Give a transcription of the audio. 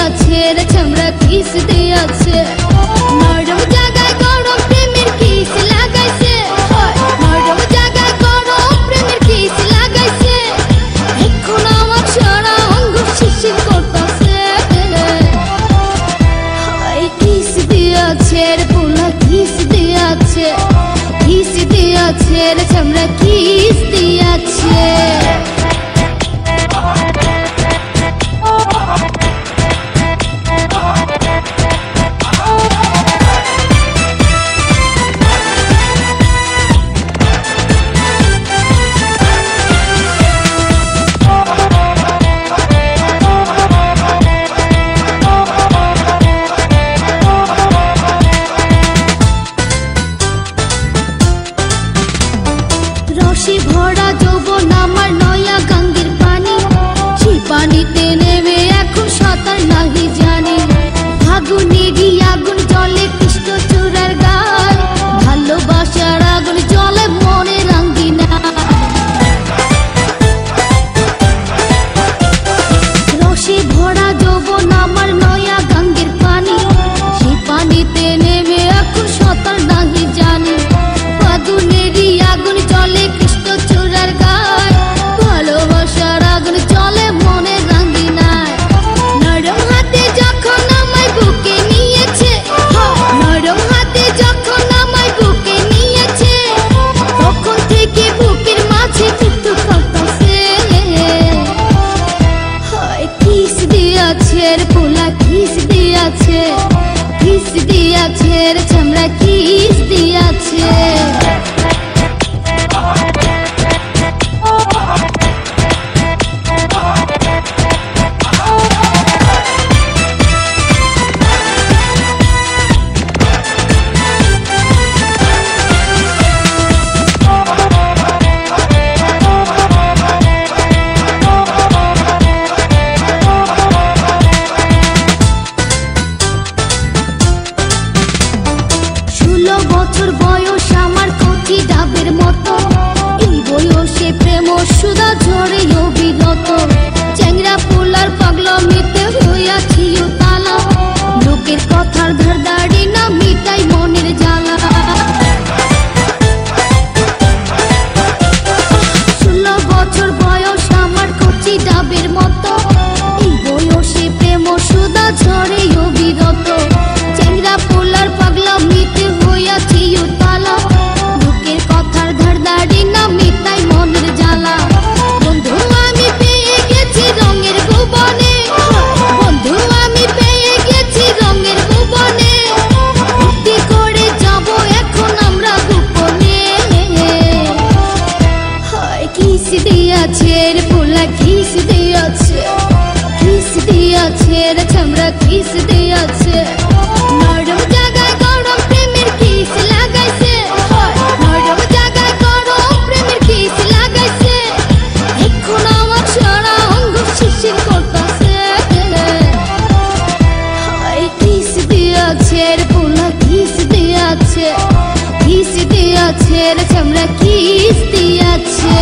দিয়াছে রে চামড়া কিস দিয়াছে নরম জায়গায় গরম প্রেমের কিস লাগাইছে নরম জায়গায় গরম প্রেমের কিস লাগাইছে এখন আমার সারা অঙ্গ শিরশির করতেছে কিস দিয়াছে রে পোলা কিস দিয়াছে রে চামড়া কিস দিয়াছে রসে ভরা যৌবন আমার নয়া গঙ্গের পানি সেই পানিতে নেমে এখন সাঁতার নাহি জানি আগুনেরই আগুন জলে কৃষ্ণ চূড়ার গান ভালোবাসার আগুন জলে মনে রাঙ্গিনা রসে ভরা যৌবন আমার নয়া গঙ্গের পানি সেই পানিতে নেমে এখন সাঁতার নাহি জানি আগুনেরই আগুন জলে কৃষ্ণ চূড়ার গায় ভালোবাসার আগুন জলে মনে রাঙ্গিনায় নরম হাতে যখন আমায় বুকে নিয়েছে নরম হাতে যখন আমায় বুকে নিয়েছে তখন থেকে বুকের মাঝে টুকটু করতেছে কিস দিয়াছে রে পোলা কিস দিয়াছে রে চামড়া কিস দিয়াছে বছর বয়স আমার কচি ডাবের মতো এই বয়সে প্রেম সুধা ঝরে অবিরত চ্যাংরা পোলার পাগলামিতে হইয়াছি তালা লোকের কথার ধারদাড়ি না মিটাই মনের জ্বালা 16 বছর বয়স আমার কচি ডাবের মতো এই বয়সে প্রেম সুধা ঝরে অবিরত চ্যাংরা পোলার পাগলামিতে হইয়াছি তালা লোকের কথার ধারদাড়ি না মিটাই মনের জ্বালা বন্ধু আমি পেয়ে গেছি রঙের ভুবনে বন্ধু আমি পেয়ে গেছি রঙের ভুবনে ভক্তি করে যাব এখন আমরা গোপনে কিস দিয়াছে রে পোলা কিস দিয়াছে রে চামড়া কিস দিয়াছে নরম জায়গায় গরম প্রেমের কিস লাগাইছে নরম জায়গায় গরম প্রেমের কিস লাগাইছে এখন আমার সারা অঙ্গ শিরশির করতেছে কিস দিয়াছে রে পোলা কিস দিয়াছে রে চামড়া কিস দিয়াছে